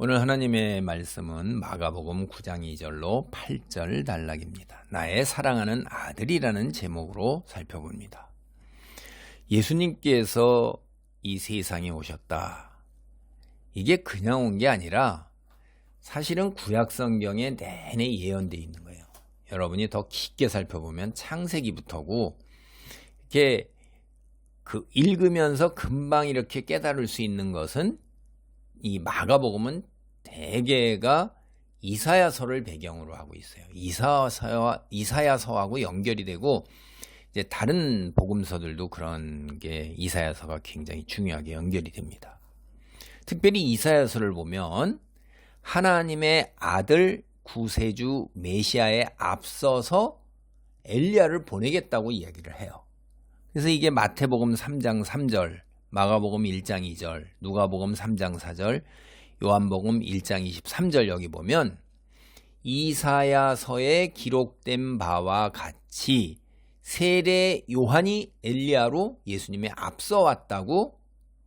오늘 하나님의 말씀은 마가복음 9장 2절로 8절 단락입니다. 나의 사랑하는 아들이라는 제목으로 살펴봅니다. 예수님께서 이 세상에 오셨다. 이게 그냥 온 게 아니라 사실은 구약 성경에 내내 예언되어 있는 거예요. 여러분이 더 깊게 살펴보면 창세기부터고 이렇게 읽으면서 금방 이렇게 깨달을 수 있는 것은 이 마가복음은 대개가 이사야서를 배경으로 하고 있어요. 이사야서하고 연결이 되고 이제 다른 복음서들도 그런 게 이사야서가 굉장히 중요하게 연결이 됩니다. 특별히 이사야서를 보면 하나님의 아들 구세주 메시아에 앞서서 엘리야를 보내겠다고 이야기를 해요. 그래서 이게 마태복음 3장 3절, 마가복음 1장 2절, 누가복음 3장 4절, 요한복음 1장 23절 여기 보면 이사야서에 기록된 바와 같이 세례 요한이 엘리야로 예수님의 앞서 왔다고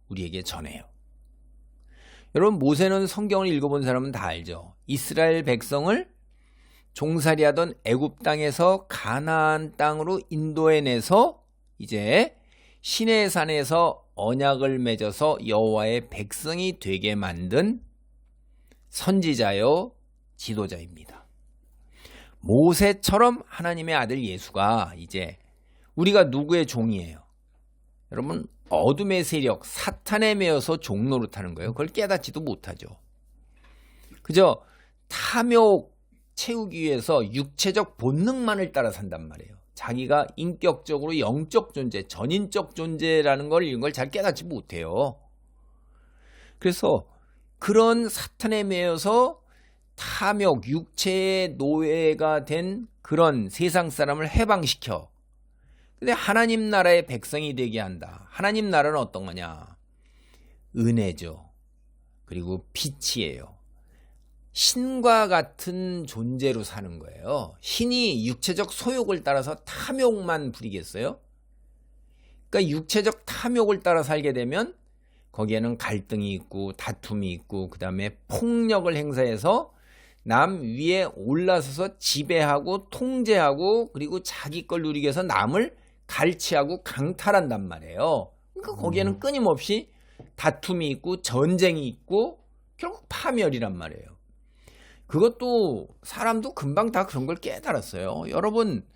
우리에게 전해요. 여러분, 모세는 성경을 읽어본 사람은 다 알죠. 이스라엘 백성을 종살이하던 애굽 땅에서 가나안 땅으로 인도해내서 이제 시내산에서 언약을 맺어서 여호와의 백성이 되게 만든 선지자요 지도자입니다. 모세처럼 하나님의 아들 예수가 이제 우리가 누구의 종이에요? 여러분, 어둠의 세력 사탄에 매여서 종노릇하는 거예요. 그걸 깨닫지도 못하죠. 그저 탐욕 채우기 위해서 육체적 본능만을 따라 산단 말이에요. 자기가 인격적으로 영적 존재, 전인적 존재라는 걸 이런 걸 잘 깨닫지 못해요. 그래서 그런 사탄에 매여서 탐욕, 육체의 노예가 된 그런 세상 사람을 해방시켜. 근데 하나님 나라의 백성이 되게 한다. 하나님 나라는 어떤 거냐? 은혜죠. 그리고 빛이에요. 신과 같은 존재로 사는 거예요. 신이 육체적 소욕을 따라서 탐욕만 부리겠어요? 그러니까 육체적 탐욕을 따라 살게 되면 거기에는 갈등이 있고 다툼이 있고 그 다음에 폭력을 행사해서 남 위에 올라서서 지배하고 통제하고 그리고 자기 걸 누리기 위해서 남을 갈취하고 강탈한단 말이에요. 그러니까 거기에는 끊임없이 다툼이 있고 전쟁이 있고 결국 파멸이란 말이에요. 그것도 사람도 금방 다 그런 걸 깨달았어요. 여러분,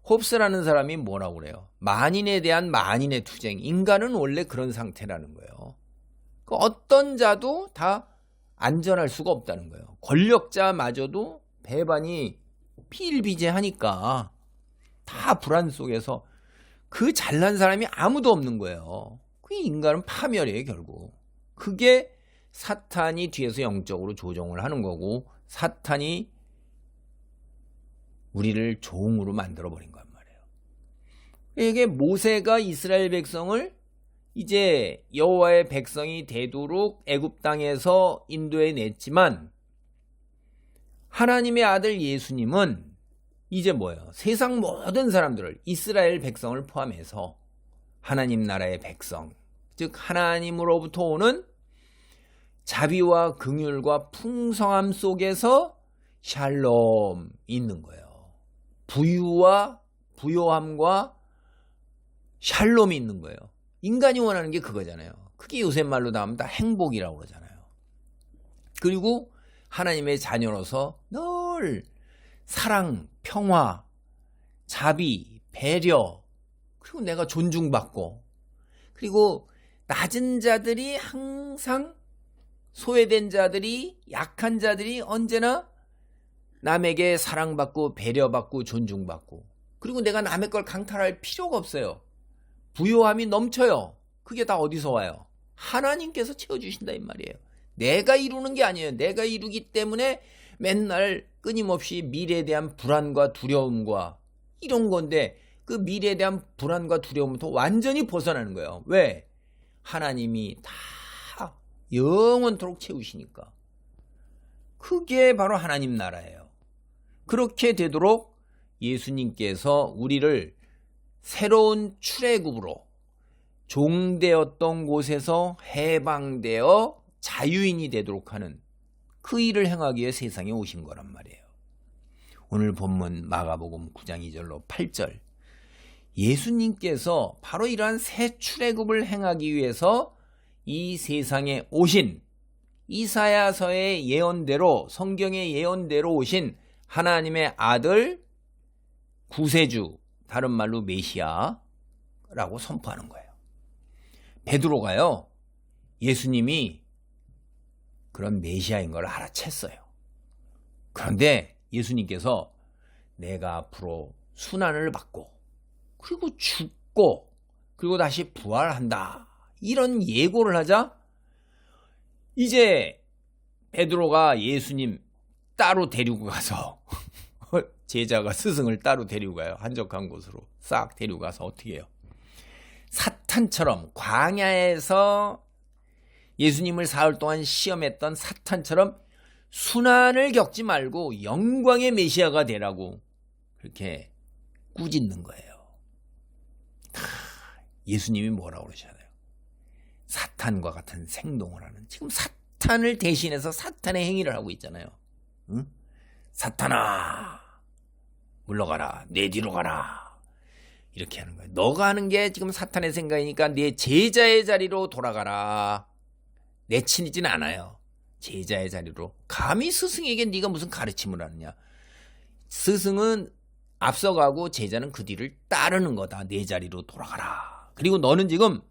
홉스라는 사람이 뭐라고 그래요? 만인에 대한 만인의 투쟁. 인간은 원래 그런 상태라는 거예요. 어떤 자도 다 안전할 수가 없다는 거예요. 권력자마저도 배반이 피일비재하니까 다 불안 속에서 그 잘난 사람이 아무도 없는 거예요. 그 인간은 파멸이에요, 결국. 그게 사탄이 뒤에서 영적으로 조종을 하는 거고 사탄이 우리를 종으로 만들어버린 거란 말이에요. 이게 모세가 이스라엘 백성을 이제 여호와의 백성이 되도록 애굽 땅에서 인도해 냈지만 하나님의 아들 예수님은 이제 뭐예요? 세상 모든 사람들을 이스라엘 백성을 포함해서 하나님 나라의 백성, 즉 하나님으로부터 오는 자비와 긍휼과 풍성함 속에서 샬롬 있는 거예요. 부유와 부요함과 샬롬이 있는 거예요. 인간이 원하는 게 그거잖아요. 그게 요새 말로 나오면 다 행복이라고 그러잖아요. 그리고 하나님의 자녀로서 늘 사랑, 평화, 자비, 배려, 그리고 내가 존중받고, 그리고 낮은 자들이 항상 소외된 자들이, 약한 자들이 언제나 남에게 사랑받고 배려받고 존중받고, 그리고 내가 남의 걸 강탈할 필요가 없어요. 부요함이 넘쳐요. 그게 다 어디서 와요? 하나님께서 채워주신다 이 말이에요. 내가 이루는 게 아니에요. 내가 이루기 때문에 맨날 끊임없이 미래에 대한 불안과 두려움과 이런 건데 그 미래에 대한 불안과 두려움부터 완전히 벗어나는 거예요. 왜? 하나님이 다 영원토록 채우시니까. 그게 바로 하나님 나라예요. 그렇게 되도록 예수님께서 우리를 새로운 출애굽으로 종되었던 곳에서 해방되어 자유인이 되도록 하는 그 일을 행하기 위해 세상에 오신 거란 말이에요. 오늘 본문 마가복음 9장 2절로 8절, 예수님께서 바로 이러한 새 출애굽을 행하기 위해서 이 세상에 오신, 이사야서의 예언대로, 성경의 예언대로 오신 하나님의 아들 구세주, 다른 말로 메시아라고 선포하는 거예요. 베드로가요, 예수님이 그런 메시아인 걸 알아챘어요. 그런데 예수님께서 내가 앞으로 순환을 받고 그리고 죽고 그리고 다시 부활한다, 이런 예고를 하자 이제 베드로가 예수님 따로 데리고 가서 제자가 스승을 따로 데리고 가요. 한적한 곳으로 싹 데리고 가서 어떻게 해요? 사탄처럼, 광야에서 예수님을 사흘 동안 시험했던 사탄처럼 순환을 겪지 말고 영광의 메시아가 되라고 그렇게 꾸짖는 거예요. 예수님이 뭐라고 그러잖아요. 사탄과 같은 생동을 하는, 지금 사탄을 대신해서 사탄의 행위를 하고 있잖아요. 응? 사탄아, 물러가라, 내 뒤로 가라, 이렇게 하는 거예요. 너가 하는 게 지금 사탄의 생각이니까 내 제자의 자리로 돌아가라. 내친이진 않아요. 제자의 자리로. 감히 스승에게 네가 무슨 가르침을 하느냐. 스승은 앞서가고 제자는 그 뒤를 따르는 거다. 내 자리로 돌아가라. 그리고 너는 지금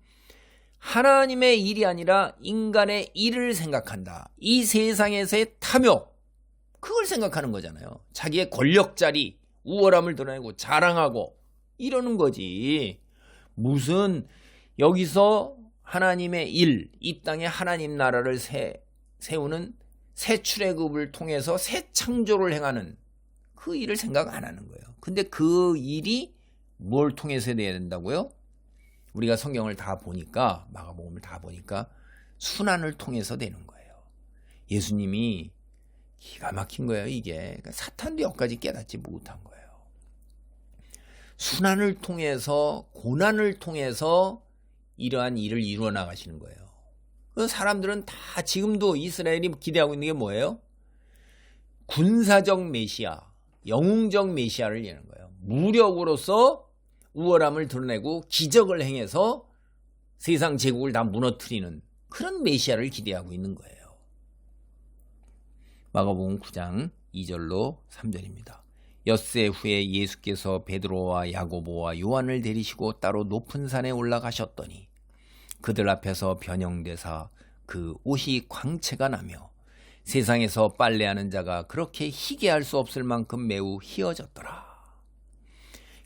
하나님의 일이 아니라 인간의 일을 생각한다. 이 세상에서의 탐욕, 그걸 생각하는 거잖아요. 자기의 권력자리, 우월함을 드러내고 자랑하고 이러는 거지. 무슨 여기서 하나님의 일, 이 땅에 하나님 나라를 세우는 새 출애굽을 통해서 새 창조를 행하는 그 일을 생각 안 하는 거예요. 근데 그 일이 뭘 통해서 돼야 된다고요? 우리가 성경을 다 보니까, 마가복음을 다 보니까 순환을 통해서 되는 거예요. 예수님이 기가 막힌 거예요, 이게. 그러니까 사탄도 여기까지 깨닫지 못한 거예요. 순환을 통해서, 고난을 통해서 이러한 일을 이루어 나가시는 거예요. 사람들은 다 지금도 이스라엘이 기대하고 있는 게 뭐예요? 군사적 메시아, 영웅적 메시아를 얘기하는 거예요. 무력으로서 우월함을 드러내고 기적을 행해서 세상 제국을 다 무너뜨리는 그런 메시아를 기대하고 있는 거예요. 마가복음 9장 2절로 3절입니다. 엿새 후에 예수께서 베드로와 야고보와 요한을 데리시고 따로 높은 산에 올라가셨더니 그들 앞에서 변형되사 그 옷이 광채가 나며 세상에서 빨래하는 자가 그렇게 희게 할 수 없을 만큼 매우 희어졌더라.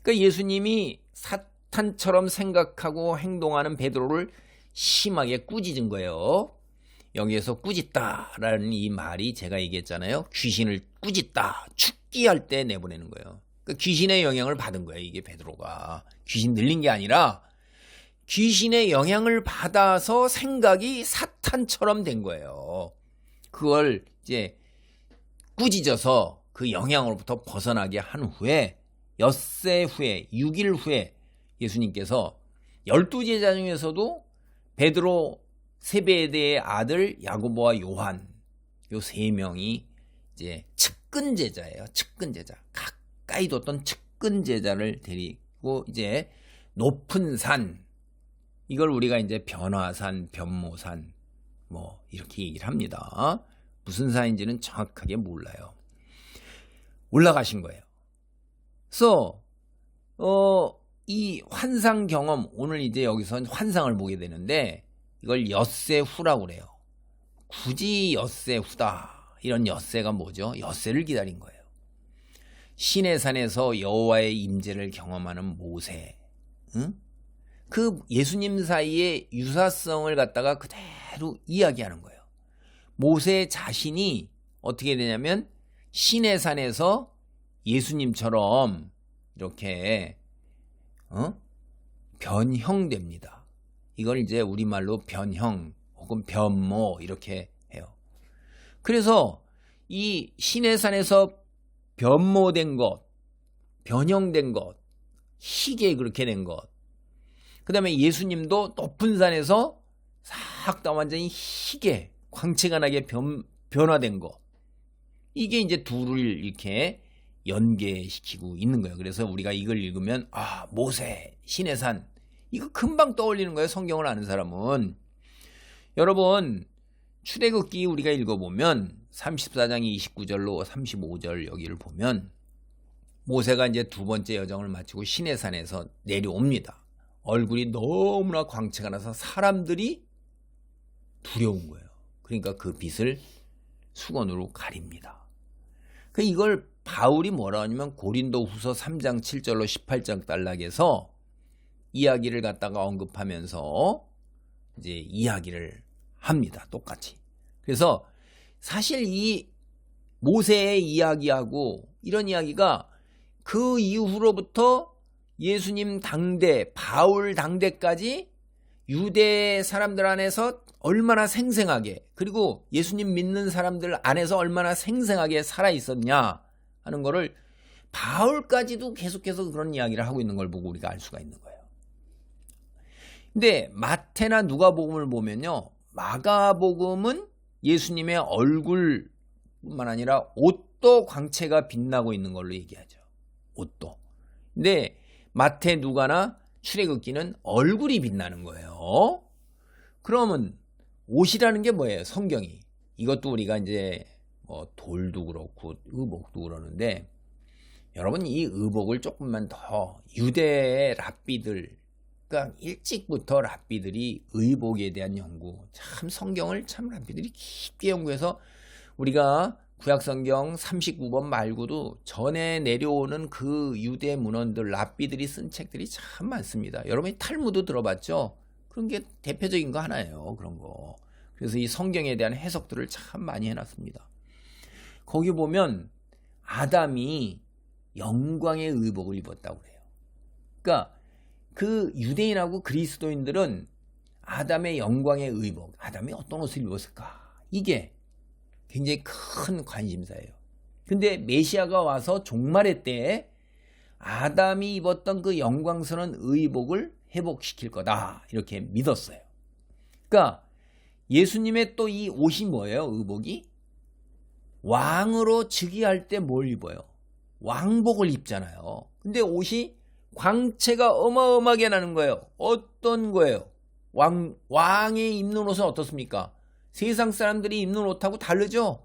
그러니까 예수님이 사탄처럼 생각하고 행동하는 베드로를 심하게 꾸짖은 거예요. 여기에서 꾸짖다라는 이 말이 제가 얘기했잖아요. 귀신을 꾸짖다, 죽기 할 때 내보내는 거예요. 그러니까 귀신의 영향을 받은 거예요. 이게 베드로가 귀신 들린 게 아니라 귀신의 영향을 받아서 생각이 사탄처럼 된 거예요. 그걸 이제 꾸짖어서 그 영향으로부터 벗어나게 한 후에 엿새 후에 6일 후에 예수님께서 12제자 중에서도 베드로, 세베대의 아들 야고보와 요한, 요 세 명이 이제 측근 제자예요. 측근 제자. 가까이 뒀던 측근 제자를 데리고 이제 높은 산, 이걸 우리가 이제 변화산, 변모산 뭐 이렇게 얘기를 합니다. 무슨 산인지는 정확하게 몰라요. 올라가신 거예요. 그래서 이 환상 경험, 오늘 이제 여기서 환상을 보게 되는데 이걸 엿새 후라고 그래요. 굳이 엿새 후다. 이런 엿새가 뭐죠? 엿새를 기다린 거예요. 시내산에서 여호와의 임재를 경험하는 모세, 응? 그 예수님 사이의 유사성을 갖다가 그대로 이야기하는 거예요. 모세 자신이 어떻게 되냐면 시내산에서 예수님처럼 이렇게 변형됩니다. 이걸 이제 우리말로 변형 혹은 변모 이렇게 해요. 그래서 이 시내산에서 변모된 것, 변형된 것, 희게 그렇게 된 것, 그 다음에 예수님도 높은 산에서 싹 다 완전히 희게 광채가 나게 변화된 거. 이게 이제 둘을 이렇게 연계시키고 있는 거예요. 그래서 우리가 이걸 읽으면 모세, 시내산 이거 금방 떠올리는 거예요. 성경을 아는 사람은. 여러분 출애굽기 우리가 읽어보면 34장 29절로 35절 여기를 보면 모세가 이제 두 번째 여정을 마치고 시내산에서 내려옵니다. 얼굴이 너무나 광채가 나서 사람들이 두려운 거예요. 그러니까 그 빛을 수건으로 가립니다. 이걸 바울이 뭐라 하냐면 고린도후서 3장 7절로 18장 단락에서 이야기를 갖다가 언급하면서 이제 이야기를 합니다. 똑같이. 그래서 사실 이 모세의 이야기하고 이런 이야기가 그 이후로부터 예수님 당대, 바울 당대까지 유대 사람들 안에서 얼마나 생생하게, 그리고 예수님 믿는 사람들 안에서 얼마나 생생하게 살아있었냐 하는 거를 바울까지도 계속해서 그런 이야기를 하고 있는 걸 보고 우리가 알 수가 있는 거예요. 근데 마태나 누가복음을 보면요, 마가복음은 예수님의 얼굴뿐만 아니라 옷도 광채가 빛나고 있는 걸로 얘기하죠. 옷도. 근데 마태, 누가나 출애굽기는 얼굴이 빛나는 거예요. 그러면 옷이라는 게 뭐예요? 성경이. 이것도 우리가 이제 돌도 그렇고 의복도 그러는데, 여러분 이 의복을 조금만 더 유대의 랍비들, 그러니까 일찍부터 랍비들이 의복에 대한 연구, 참 성경을 참 랍비들이 깊게 연구해서 우리가 구약성경 39번 말고도 전에 내려오는 그 유대 문헌들, 랍비들이 쓴 책들이 참 많습니다. 여러분이 탈무드 들어봤죠? 그런 게 대표적인 거 하나예요. 그런 거. 그래서 이 성경에 대한 해석들을 참 많이 해놨습니다. 거기 보면 아담이 영광의 의복을 입었다고 그래요. 그러니까 그 유대인하고 그리스도인들은 아담의 영광의 의복, 아담이 어떤 옷을 입었을까? 이게 굉장히 큰 관심사예요. 근데 메시아가 와서 종말의 때에 아담이 입었던 그 영광스러운 의복을 회복시킬 거다, 이렇게 믿었어요. 그러니까 예수님의 또 이 옷이 뭐예요? 의복이? 왕으로 즉위할 때 뭘 입어요? 왕복을 입잖아요. 근데 옷이 광채가 어마어마하게 나는 거예요. 어떤 거예요? 왕이 입는 옷은 어떻습니까? 세상 사람들이 입는 옷하고 다르죠?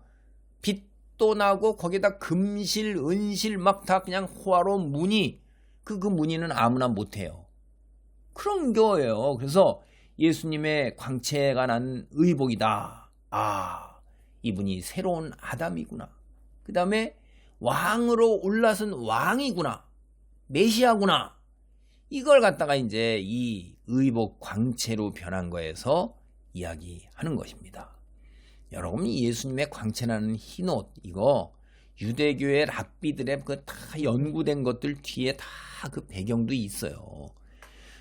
빛도 나고 거기다 금실, 은실 막 다 그냥 호화로운 무늬. 그 무늬는 아무나 못해요. 그런 거예요. 그래서 예수님의 광채가 난 의복이다. 이분이 새로운 아담이구나. 그 다음에 왕으로 올라선 왕이구나. 메시아구나. 이걸 갖다가 이제 이 의복 광채로 변한 거에서 이야기하는 것입니다. 여러분, 예수님의 광채나는 흰옷, 이거 유대교의 랍비들의 그 다 연구된 것들 뒤에 다 그 배경도 있어요.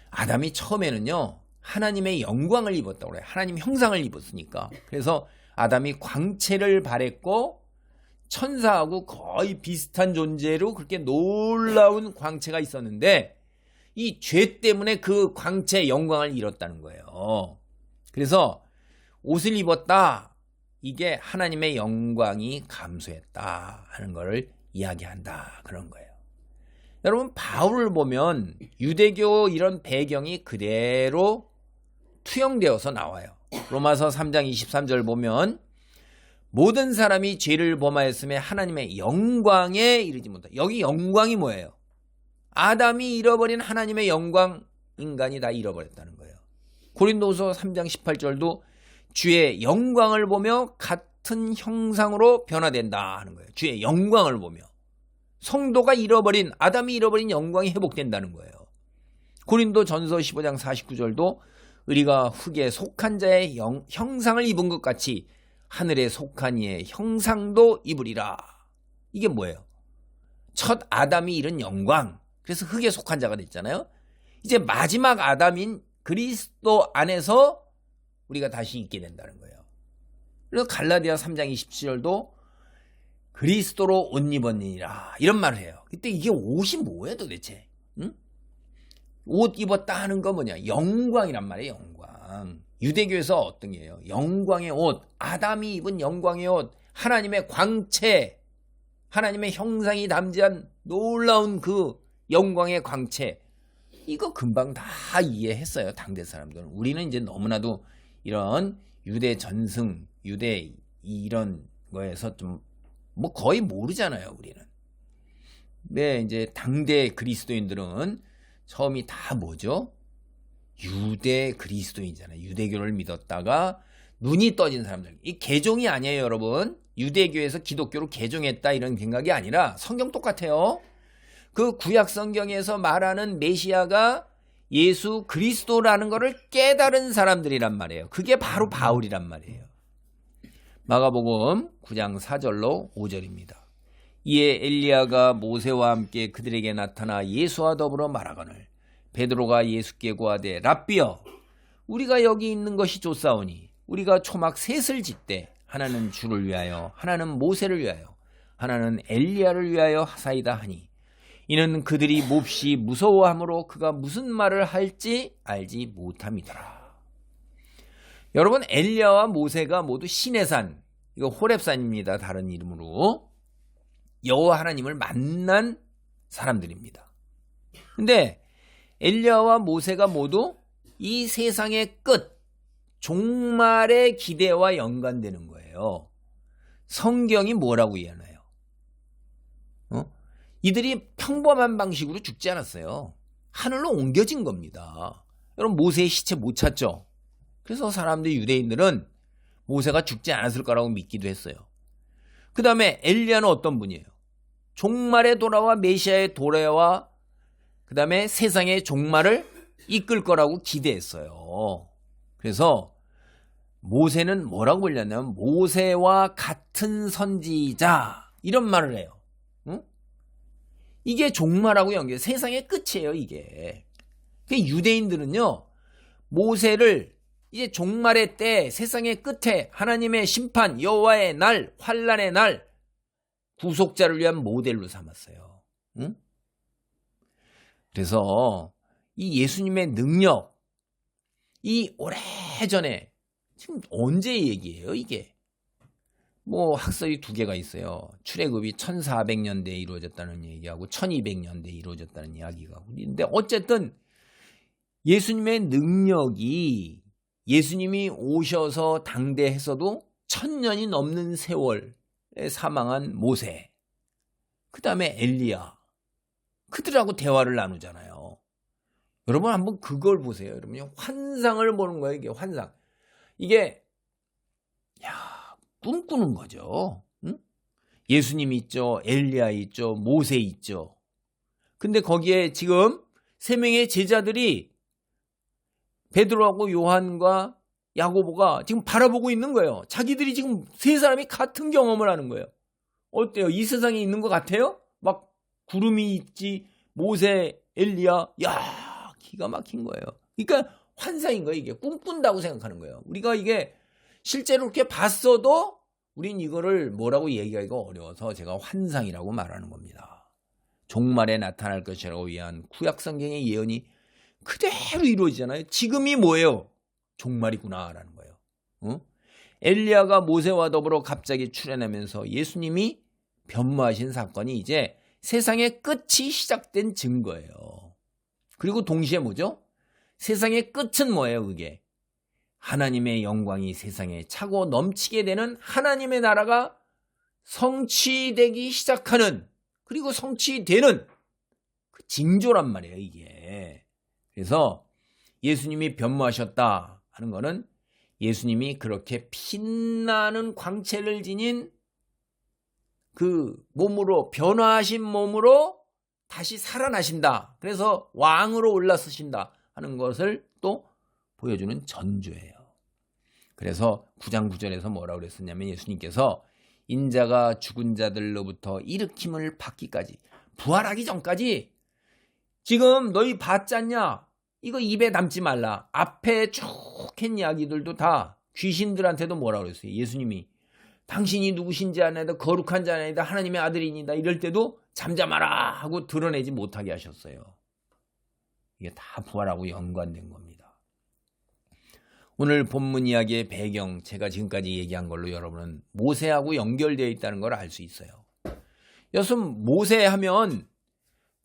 아담이 처음에는요, 하나님의 영광을 입었다고 그래요. 하나님 형상을 입었으니까. 그래서 아담이 광채를 발했고 천사하고 거의 비슷한 존재로 그렇게 놀라운 광채가 있었는데, 이 죄 때문에 그 광채 영광을 잃었다는 거예요. 그래서 옷을 입었다, 이게 하나님의 영광이 감소했다 하는 것을 이야기한다, 그런 거예요. 여러분, 바울을 보면 유대교 이런 배경이 그대로 투영되어서 나와요. 로마서 3장 23절 보면 모든 사람이 죄를 범하였음에 하나님의 영광에 이르지 못한다. 여기 영광이 뭐예요? 아담이 잃어버린 하나님의 영광, 인간이 다 잃어버렸다는 거예요. 고린도후서 3장 18절도 주의 영광을 보며 같은 형상으로 변화된다 하는 거예요. 주의 영광을 보며. 성도가 잃어버린, 아담이 잃어버린 영광이 회복된다는 거예요. 고린도 전서 15장 49절도 우리가 흙에 속한 자의 형상을 입은 것 같이 하늘에 속한 이의 형상도 입으리라. 이게 뭐예요? 첫 아담이 잃은 영광, 그래서 흙에 속한 자가 됐잖아요. 이제 마지막 아담인 그리스도 안에서 우리가 다시 있게 된다는 거예요. 그래서 갈라디아 3장 27절도 그리스도로 옷 입었느니라, 이런 말을 해요. 그때 이게 옷이 뭐예요 도대체? 응? 옷 입었다 하는 거 뭐냐? 영광이란 말이에요. 영광. 유대교에서 어떤 게요? 영광의 옷, 아담이 입은 영광의 옷, 하나님의 광채, 하나님의 형상이 담지한 놀라운 그 영광의 광채, 이거 금방 다 이해했어요, 당대 사람들은. 우리는 이제 너무나도 이런 유대 전승, 유대 이런 거에서 좀 뭐 거의 모르잖아요, 우리는. 네, 이제 당대 그리스도인들은 처음이 다 뭐죠? 유대 그리스도인이잖아요. 유대교를 믿었다가 눈이 떠진 사람들. 이 개종이 아니에요, 여러분. 유대교에서 기독교로 개종했다 이런 생각이 아니라 성경 똑같아요. 그 구약 성경에서 말하는 메시아가 예수 그리스도라는 것을 깨달은 사람들이란 말이에요. 그게 바로 바울이란 말이에요. 마가복음 9장 4절로 5절입니다. 이에 엘리야가 모세와 함께 그들에게 나타나 예수와 더불어 말하거늘 베드로가 예수께 고하되 랍비여 우리가 여기 있는 것이 좋사오니 우리가 초막 셋을 짓되 하나는 주를 위하여 하나는 모세를 위하여 하나는 엘리야를 위하여 하사이다 하니 이는 그들이 몹시 무서워하므로 그가 무슨 말을 할지 알지 못함이더라. 여러분, 엘리야와 모세가 모두 시내산, 이거 호렙산입니다. 다른 이름으로 여호와 하나님을 만난 사람들입니다. 근데 엘리야와 모세가 모두 이 세상의 끝, 종말의 기대와 연관되는 거예요. 성경이 뭐라고 이해하나요? 이들이 평범한 방식으로 죽지 않았어요. 하늘로 옮겨진 겁니다. 여러분, 모세의 시체 못 찾죠? 그래서 사람들이, 유대인들은 모세가 죽지 않았을 거라고 믿기도 했어요. 그 다음에 엘리야는 어떤 분이에요? 종말에 돌아와 메시아의 도래와 그 다음에 세상의 종말을 이끌 거라고 기대했어요. 그래서 모세는 뭐라고 불렸냐면 모세와 같은 선지자 이런 말을 해요. 응? 이게 종말하고 연결, 세상의 끝이에요, 이게. 유대인들은요, 모세를 이제 종말의 때, 세상의 끝에 하나님의 심판, 여호와의 날, 환란의 날, 구속자를 위한 모델로 삼았어요. 응? 그래서 이 예수님의 능력, 이 오래전에, 지금 언제 얘기예요, 이게? 뭐 학설이 두 개가 있어요. 출애굽이 1400년대에 이루어졌다는 얘기하고 1200년대에 이루어졌다는 이야기가. 근데 어쨌든 예수님의 능력이, 예수님이 오셔서 당대에서도 1000년이 넘는 세월에 사망한 모세, 그 다음에 엘리야, 그들하고 대화를 나누잖아요. 여러분 한번 그걸 보세요. 여러분 환상을 보는 거예요. 이게 환상. 이게 꿈꾸는 거죠. 응? 예수님 있죠, 엘리야 있죠, 모세 있죠. 근데 거기에 지금 3명의 제자들이 베드로하고 요한과 야고보가 지금 바라보고 있는 거예요. 자기들이 지금 3사람이 같은 경험을 하는 거예요. 어때요? 이 세상에 있는 것 같아요? 막 구름이 있지, 모세, 엘리야, 야, 기가 막힌 거예요. 그러니까 환상인 거예요. 이게 꿈꾼다고 생각하는 거예요. 우리가 이게 실제로 그렇게 봤어도 우린 이거를 뭐라고 얘기하기가 어려워서 제가 환상이라고 말하는 겁니다. 종말에 나타날 것이라고 위한 구약 성경의 예언이 그대로 이루어지잖아요. 지금이 뭐예요? 종말이구나라는 거예요. 엘리야가 모세와 더불어 갑자기 출현하면서 예수님이 변모하신 사건이 이제 세상의 끝이 시작된 증거예요. 그리고 동시에 뭐죠? 세상의 끝은 뭐예요, 그게? 하나님의 영광이 세상에 차고 넘치게 되는 하나님의 나라가 성취되기 시작하는, 그리고 성취되는 그 징조란 말이에요, 이게. 그래서 예수님이 변모하셨다 하는 거는 예수님이 그렇게 빛나는 광채를 지닌 그 몸으로, 변화하신 몸으로 다시 살아나신다. 그래서 왕으로 올라서신다 하는 것을 또 보여주는 전조예요. 그래서 9장 9절에서 뭐라고 그랬었냐면 예수님께서 인자가 죽은 자들로부터 일으킴을 받기까지, 부활하기 전까지 지금 너희 봤잖냐? 이거 입에 담지 말라. 앞에 쭉 한 이야기들도 다 귀신들한테도 뭐라고 그랬어요? 예수님이 당신이 누구신지 아나이다, 거룩한 자 아나이다, 하나님의 아들이니다, 이럴 때도 잠잠하라 하고 드러내지 못하게 하셨어요. 이게 다 부활하고 연관된 겁니다. 오늘 본문 이야기의 배경, 제가 지금까지 얘기한 걸로 여러분은 모세하고 연결되어 있다는 걸 알 수 있어요. 여러분, 모세 하면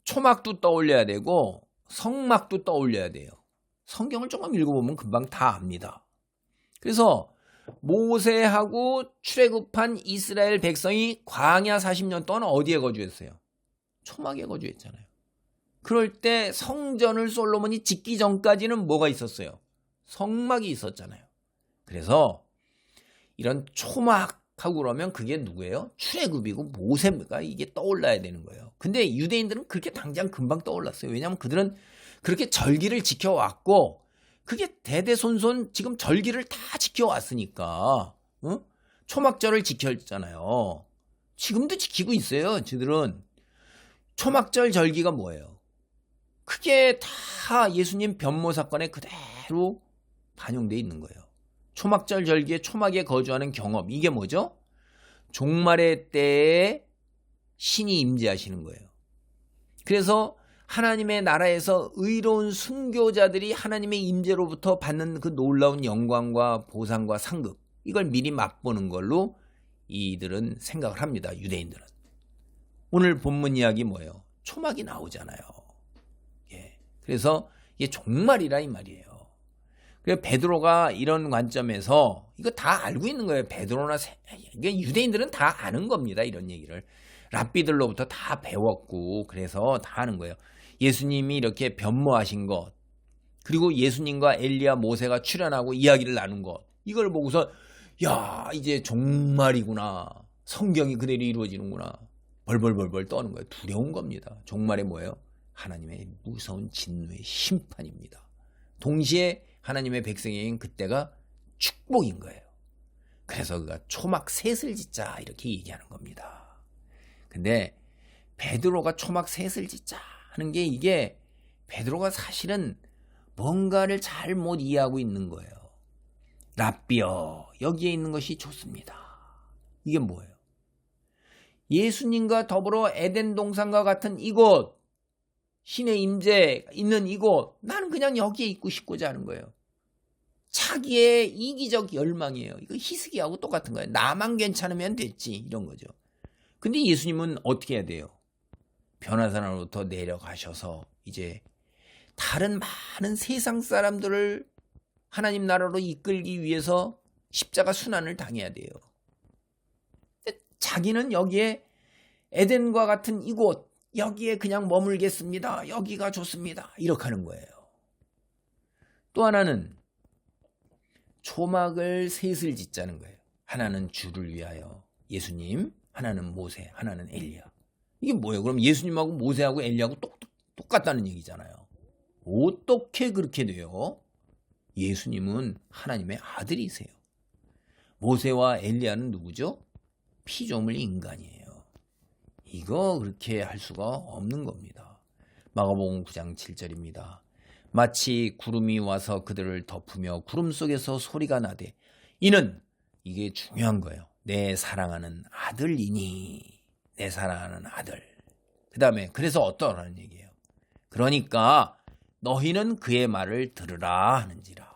초막도 떠올려야 되고 성막도 떠올려야 돼요. 성경을 조금 읽어보면 금방 다 압니다. 그래서 모세하고 출애굽한 이스라엘 백성이 광야 40년 동안 어디에 거주했어요? 초막에 거주했잖아요. 그럴 때 성전을 솔로몬이 짓기 전까지는 뭐가 있었어요? 성막이 있었잖아요. 그래서 이런 초막하고 그러면 그게 누구예요? 출애굽이고 모세가 이게 떠올라야 되는 거예요. 근데 유대인들은 그렇게 당장 금방 떠올랐어요. 왜냐하면 그들은 그렇게 절기를 지켜왔고 그게 대대손손 지금 절기를 다 지켜왔으니까 초막절을 지켰잖아요. 지금도 지키고 있어요. 저들은. 초막절 절기가 뭐예요? 그게 다 예수님 변모 사건에 그대로 반영되어 있는 거예요. 초막절 절기에 초막에 거주하는 경험, 이게 뭐죠? 종말의 때에 신이 임재하시는 거예요. 그래서 하나님의 나라에서 의로운 순교자들이 하나님의 임재로부터 받는 그 놀라운 영광과 보상과 상급, 이걸 미리 맛보는 걸로 이들은 생각을 합니다. 유대인들은. 오늘 본문 이야기 뭐예요? 초막이 나오잖아요. 예. 그래서 이게 종말이라 이 말이에요. 그래서 베드로가 이런 관점에서 이거 다 알고 있는 거예요. 베드로나 이게 유대인들은 다 아는 겁니다. 이런 얘기를. 랍비들로부터 다 배웠고 그래서 다 아는 거예요. 예수님이 이렇게 변모하신 것, 그리고 예수님과 엘리야 모세가 출연하고 이야기를 나눈 것, 이걸 보고서 야, 이제 종말이구나. 성경이 그대로 이루어지는구나. 벌벌벌벌 떠는 거예요. 두려운 겁니다. 종말이 뭐예요? 하나님의 무서운 진노의 심판입니다. 동시에 하나님의 백성에게는 그때가 축복인 거예요. 그래서 그가 초막 셋을 짓자 이렇게 얘기하는 겁니다. 근데 베드로가 초막 셋을 짓자 하는 게 이게 베드로가 사실은 뭔가를 잘못 이해하고 있는 거예요. 랍비여, 여기에 있는 것이 좋습니다. 이게 뭐예요? 예수님과 더불어 에덴 동산과 같은 이곳, 신의 임재 있는 이곳, 나는 그냥 여기에 있고 싶고자 하는 거예요. 자기의 이기적 열망이에요. 이거 히스기야하고 똑같은 거예요. 나만 괜찮으면 됐지, 이런 거죠. 근데 예수님은 어떻게 해야 돼요? 변화산으로부터 내려가셔서 이제 다른 많은 세상 사람들을 하나님 나라로 이끌기 위해서 십자가 순환을 당해야 돼요. 자기는 여기에 에덴과 같은 이곳, 여기에 그냥 머물겠습니다. 여기가 좋습니다. 이렇게 하는 거예요. 또 하나는 초막을 셋을 짓자는 거예요. 하나는 주를 위하여 예수님, 하나는 모세, 하나는 엘리야. 이게 뭐예요? 그럼 예수님하고 모세하고 엘리야하고 똑같다는 얘기잖아요. 어떻게 그렇게 돼요? 예수님은 하나님의 아들이세요. 모세와 엘리야는 누구죠? 피조물 인간이에요. 이거 그렇게 할 수가 없는 겁니다. 마가복음 9장 7절입니다. 마치 구름이 와서 그들을 덮으며 구름 속에서 소리가 나되 이는, 이게 중요한 거예요. 내 사랑하는 아들이니, 내 사랑하는 아들. 그 다음에 그래서 어떠라는 얘기예요. 그러니까 너희는 그의 말을 들으라 하는지라.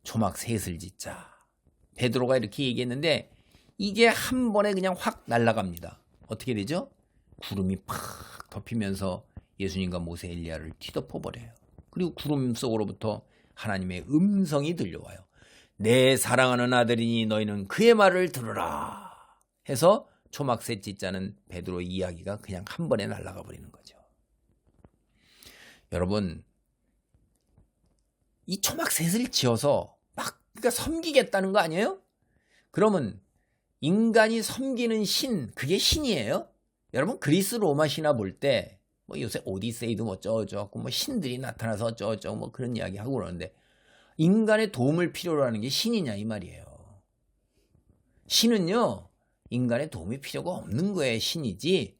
초막 셋을 짓자. 베드로가 이렇게 얘기했는데 이게 한 번에 그냥 확 날아갑니다. 어떻게 되죠? 구름이 팍 덮이면서 예수님과 모세 엘리야를 뒤덮어버려요. 그리고 구름 속으로부터 하나님의 음성이 들려와요. 내 사랑하는 아들이니 너희는 그의 말을 들으라 해서 초막 셋 짓자는 베드로의 이야기가 그냥 한 번에 날아가 버리는 거죠. 여러분, 이 초막 셋을 지어서 막 그러니까 섬기겠다는 거 아니에요? 그러면 인간이 섬기는 신, 그게 신이에요? 여러분, 그리스 로마 신화 볼 때 뭐 요새 오디세이도 뭐 어쩌고 뭐 신들이 나타나서 어쩌고 뭐 그런 이야기 하고 그러는데 인간의 도움을 필요로 하는 게 신이냐 이 말이에요. 신은요, 인간의 도움이 필요가 없는 거예요. 신이지.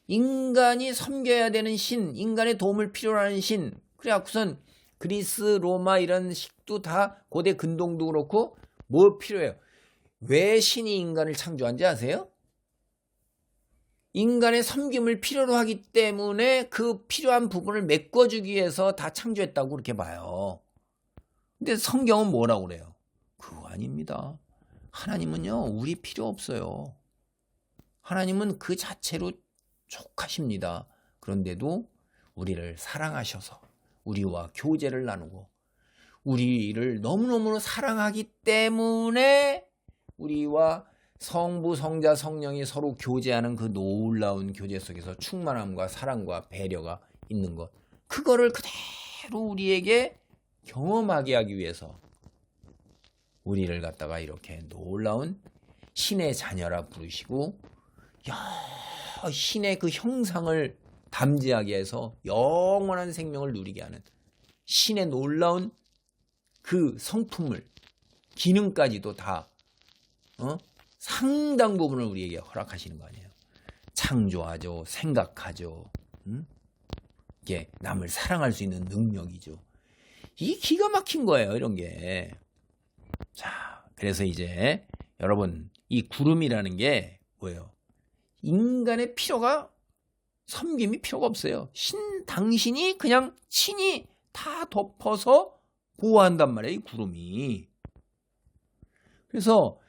인간이 섬겨야 되는 신, 인간의 도움을 필요로 하는 신. 그래갖고선 그리스, 로마 이런 식도 다 고대 근동도 그렇고 뭐 필요해요? 왜 신이 인간을 창조한지 아세요? 인간의 섬김을 필요로 하기 때문에 그 필요한 부분을 메꿔주기 위해서 다 창조했다고 그렇게 봐요. 근데 성경은 뭐라고 그래요? 그거 아닙니다. 하나님은요, 우리 필요 없어요. 하나님은 그 자체로 족하십니다. 그런데도 우리를 사랑하셔서 우리와 교제를 나누고 우리를 너무너무 사랑하기 때문에 우리와 성부, 성자, 성령이 서로 교제하는 그 놀라운 교제 속에서 충만함과 사랑과 배려가 있는 것, 그거를 그대로 우리에게 경험하게 하기 위해서 우리를 갖다가 이렇게 놀라운 신의 자녀라 부르시고 신의 그 형상을 담지하게 해서 영원한 생명을 누리게 하는 신의 놀라운 그 성품을, 기능까지도 다 상당 부분을 우리에게 허락하시는 거 아니에요. 창조하죠, 생각하죠, 이게 남을 사랑할 수 있는 능력이죠. 이게 기가 막힌 거예요, 이런 게. 자, 그래서 이제 여러분, 이 구름이라는 게 뭐예요? 인간의 필요가, 섬김이 필요가 없어요. 당신이 그냥 친히 다 덮어서 보호한단 말이에요, 이 구름이. 그래서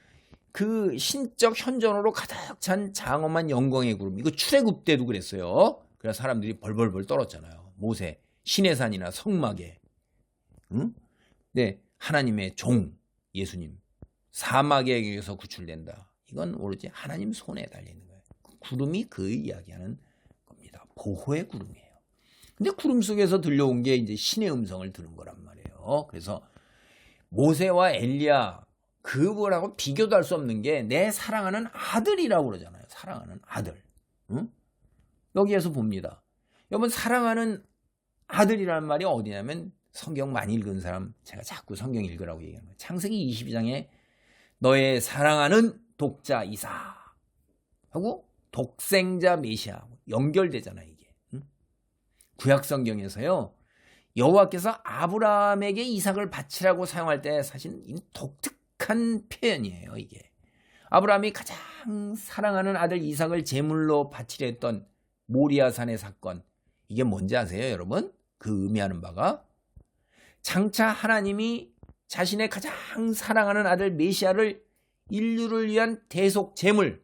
그 신적 현존으로 가득 찬 장엄한 영광의 구름, 이거 출애굽 때도 그랬어요. 그래서 사람들이 벌벌벌 떨었잖아요. 모세, 시내산이나 성막에. 네, 하나님의 종 예수님 사막에게서 구출된다. 이건 오로지 하나님 손에 달려있는 거예요. 구름이 그 이야기하는 겁니다. 보호의 구름이에요. 근데 구름 속에서 들려온 게 이제 신의 음성을 들은 거란 말이에요. 그래서 모세와 엘리야, 그거라고 비교도 할 수 없는 게 내 사랑하는 아들이라고 그러잖아요. 사랑하는 아들. 여기에서 봅니다. 여러분, 사랑하는 아들이라는 말이 어디냐면, 성경 많이 읽은 사람, 제가 자꾸 성경 읽으라고 얘기하는 거예요. 창세기 22장에 너의 사랑하는 독자 이삭 하고 독생자 메시아 연결되잖아요, 이게. 구약 성경에서요, 여호와께서 아브라함에게 이삭을 바치라고 사용할 때 사실 독특한 표현이에요, 이게. 아브라함이 가장 사랑하는 아들 이삭을 제물로 바치려 했던 모리아산의 사건, 이게 뭔지 아세요, 여러분? 그 의미하는 바가 장차 하나님이 자신의 가장 사랑하는 아들 메시아를 인류를 위한 대속 제물,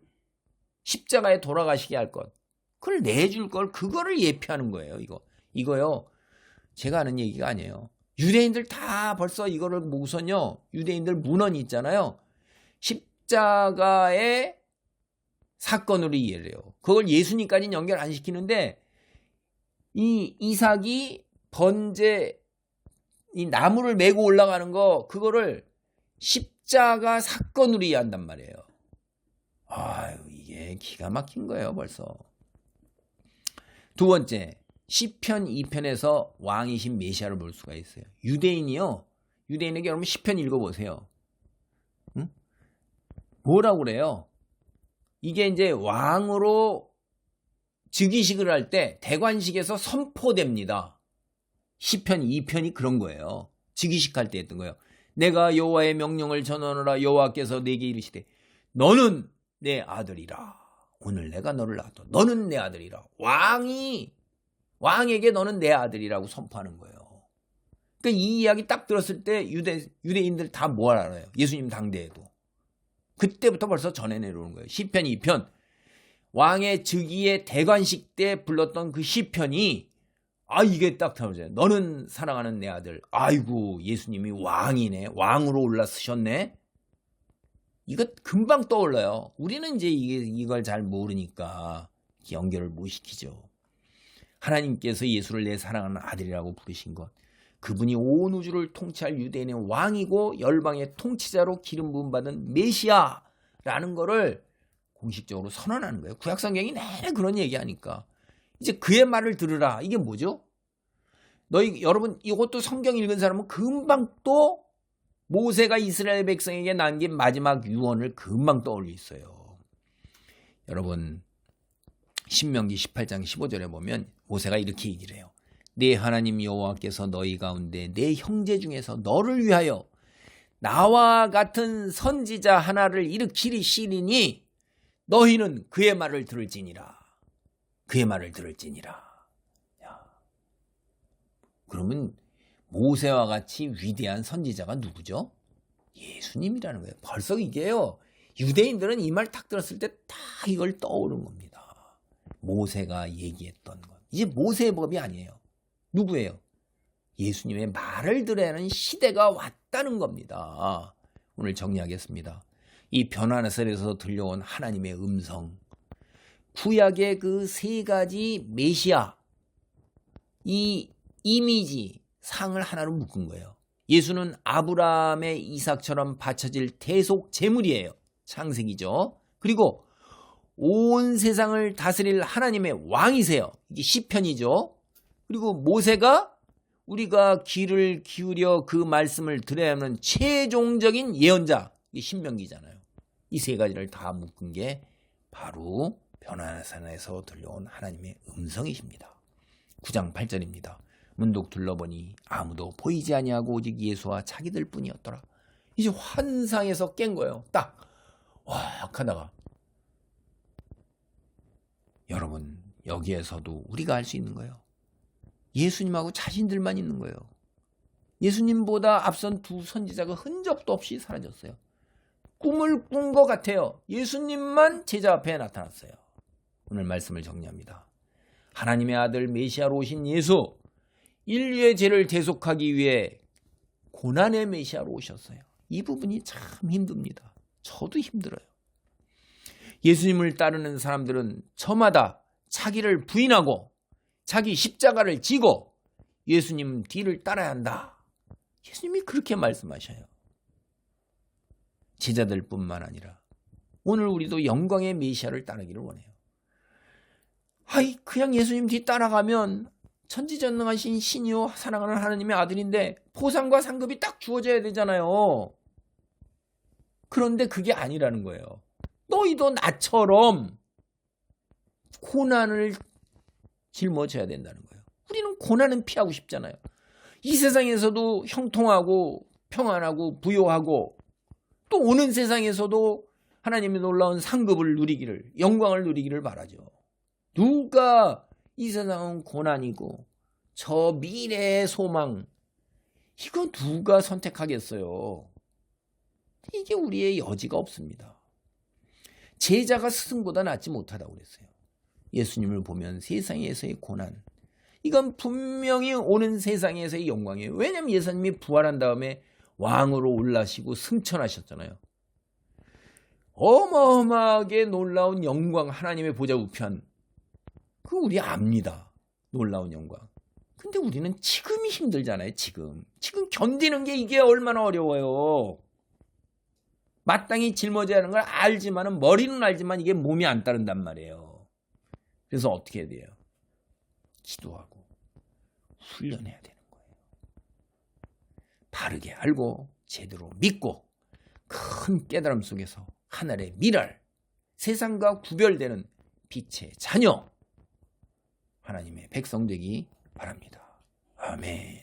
십자가에 돌아가시게 할 것, 그걸 내줄 걸, 그거를 예표하는 거예요. 이거요, 제가 아는 얘기가 아니에요. 유대인들 다 벌써 이거를 우선요, 유대인들 문헌이 있잖아요. 십자가의 사건으로 이해를 해요. 그걸 예수님까지는 연결 안 시키는데, 이 이삭이 번제, 이 나무를 메고 올라가는 거, 그거를 십자가 사건으로 이해한단 말이에요. 아유, 이게 기가 막힌 거예요, 벌써. 두 번째, 시편 2편에서 왕이신 메시아를 볼 수가 있어요. 유대인에게 여러분 시편 읽어보세요. 뭐라고 그래요? 이게 이제 왕으로 즉위식을 할 때 대관식에서 선포됩니다. 시편 2편이 그런 거예요. 즉위식 할 때 했던 거예요. 내가 여호와의 명령을 전하노라. 여호와께서 내게 이르시되 너는 내 아들이라. 오늘 내가 너를 낳았다. 너는 내 아들이라. 왕에게 너는 내 아들이라고 선포하는 거예요. 그러니까 이 이야기 딱 들었을 때 유대인들 다 뭐 알아요? 예수님 당대에도. 그때부터 벌써 전해 내려오는 거예요. 시편 2편. 왕의 즉위의 대관식 때 불렀던 그 시편이, 이게 딱 들어오죠. 너는 사랑하는 내 아들. 아이고, 예수님이 왕이네. 왕으로 올라서셨네. 이거 금방 떠올라요. 우리는 이제 이걸 잘 모르니까 연결을 못 시키죠. 하나님께서 예수를 내 사랑하는 아들이라고 부르신 것, 그분이 온 우주를 통치할 유대인의 왕이고 열방의 통치자로 기름 부음 받은 메시아라는 거를 공식적으로 선언하는 거예요. 구약성경이 내내 그런 얘기하니까 이제 그의 말을 들으라. 이게 뭐죠? 여러분, 이것도 성경 읽은 사람은 금방 또 모세가 이스라엘 백성에게 남긴 마지막 유언을 금방 떠올릴 수 있어요. 여러분, 신명기 18장 15절에 보면 모세가 이렇게 얘기를 해요. 네 하나님 여호와께서 너희 가운데 내 형제 중에서 너를 위하여 나와 같은 선지자 하나를 일으키시리니 너희는 그의 말을 들을지니라. 그의 말을 들을지니라. 그러면 모세와 같이 위대한 선지자가 누구죠? 예수님이라는 거예요. 벌써 이게요. 유대인들은 이 말 딱 들었을 때 다 이걸 떠오른 겁니다. 모세가 얘기했던 것. 이제 모세의 법이 아니에요. 누구예요? 예수님의 말을 들어야 하는 시대가 왔다는 겁니다. 오늘 정리하겠습니다. 이 변화나살에서 들려온 하나님의 음성, 구약의 그 세 가지 메시아, 이 이미지, 상을 하나로 묶은 거예요. 예수는 아브라함의 이삭처럼 바쳐질 대속 제물이에요. 창세기죠. 그리고 온 세상을 다스릴 하나님의 왕이세요. 이게 시편이죠. 그리고 모세가 우리가 귀를 기울여 그 말씀을 들어야 하는 최종적인 예언자, 이게 신명기잖아요. 이 세 가지를 다 묶은 게 바로 변화산에서 들려온 하나님의 음성이십니다. 9장 8절입니다. 문득 둘러보니 아무도 보이지 아니하고 오직 예수와 자기들 뿐이었더라. 이제 환상에서 깬 거예요. 딱 와 하다가 여러분 여기에서도 우리가 알 수 있는 거예요. 예수님하고 자신들만 있는 거예요. 예수님보다 앞선 두 선지자가 흔적도 없이 사라졌어요. 꿈을 꾼 것 같아요. 예수님만 제자 앞에 나타났어요. 오늘 말씀을 정리합니다. 하나님의 아들 메시아로 오신 예수, 인류의 죄를 대속하기 위해 고난의 메시아로 오셨어요. 이 부분이 참 힘듭니다. 저도 힘들어요. 예수님을 따르는 사람들은 저마다 자기를 부인하고 자기 십자가를 지고 예수님 뒤를 따라야 한다. 예수님이 그렇게 말씀하셔요. 제자들뿐만 아니라 오늘 우리도 영광의 메시아를 따르기를 원해요. 그냥 예수님 뒤 따라가면 천지전능하신 신이요 사랑하는 하나님의 아들인데 보상과 상급이 딱 주어져야 되잖아요. 그런데 그게 아니라는 거예요. 너희도 나처럼 고난을 짊어져야 된다는 거예요. 우리는 고난은 피하고 싶잖아요. 이 세상에서도 형통하고 평안하고 부요하고 또 오는 세상에서도 하나님의 놀라운 상급을 누리기를, 영광을 누리기를 바라죠. 누가 이 세상은 고난이고 저 미래의 소망, 이거 누가 선택하겠어요? 이게 우리의 여지가 없습니다. 제자가 스승보다 낫지 못하다고 그랬어요. 예수님을 보면 세상에서의 고난, 이건 분명히 오는 세상에서의 영광이에요. 왜냐하면 예수님이 부활한 다음에 왕으로 올라시고 승천하셨잖아요. 어마어마하게 놀라운 영광, 하나님의 보좌 우편, 그거 우리 압니다. 놀라운 영광. 근데 우리는 지금이 힘들잖아요. 지금 견디는 게 이게 얼마나 어려워요. 마땅히 짊어져야 하는 걸 알지만은, 머리는 알지만 이게 몸이 안 따른단 말이에요. 그래서 어떻게 해야 돼요? 기도하고 훈련해야 되는 거예요. 바르게 알고 제대로 믿고 큰 깨달음 속에서 하늘의 미랄, 세상과 구별되는 빛의 자녀, 하나님의 백성 되기 바랍니다. 아멘.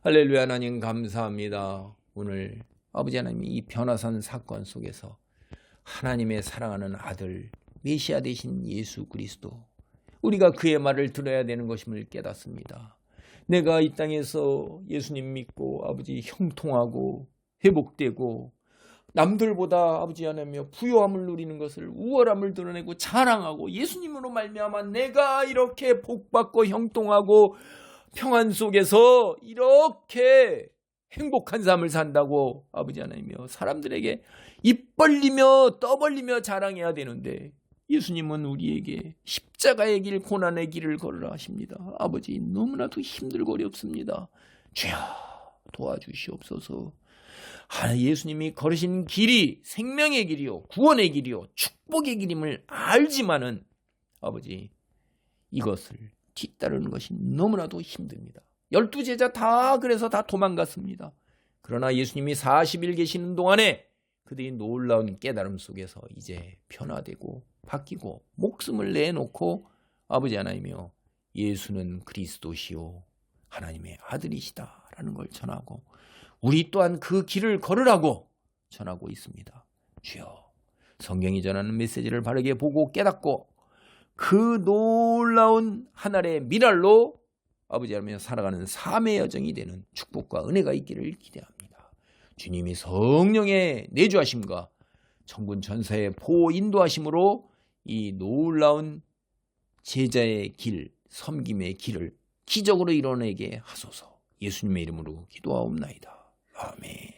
할렐루야. 하나님 감사합니다. 오늘 아버지 하나님이 이 변화산 사건 속에서 하나님의 사랑하는 아들 메시아 되신 예수 그리스도, 우리가 그의 말을 들어야 되는 것임을 깨닫습니다. 내가 이 땅에서 예수님 믿고 아버지 형통하고 회복되고 남들보다 아버지 하나며 부요함을 누리는 것을, 우월함을 드러내고 자랑하고 예수님으로 말미암아 내가 이렇게 복받고 형통하고 평안 속에서 이렇게 행복한 삶을 산다고 아버지 하나님이여 사람들에게 입 벌리며 떠 벌리며 자랑해야 되는데, 예수님은 우리에게 십자가의 길, 고난의 길을 걸으라 하십니다. 아버지 너무나도 힘들고 어렵습니다. 주여 도와주시옵소서. 예수님이 걸으신 길이 생명의 길이요 구원의 길이요 축복의 길임을 알지만은 아버지 이것을 뒤따르는 것이 너무나도 힘듭니다. 12제자 다 그래서 다 도망갔습니다. 그러나 예수님이 40일 계시는 동안에 그들이 놀라운 깨달음 속에서 이제 변화되고 바뀌고 목숨을 내놓고 아버지 하나님이여 예수는 그리스도시요 하나님의 아들이시다라는 걸 전하고 우리 또한 그 길을 걸으라고 전하고 있습니다. 주여, 성경이 전하는 메시지를 바르게 보고 깨닫고 그 놀라운 하늘의 미랄로 아버지 하나님 살아가는 삶의 여정이 되는 축복과 은혜가 있기를 기대합니다. 주님이 성령의 내주하심과 천군 천사의 보호 인도하심으로 이 놀라운 제자의 길, 섬김의 길을 기적으로 이뤄내게 하소서. 예수님의 이름으로 기도하옵나이다. 아멘.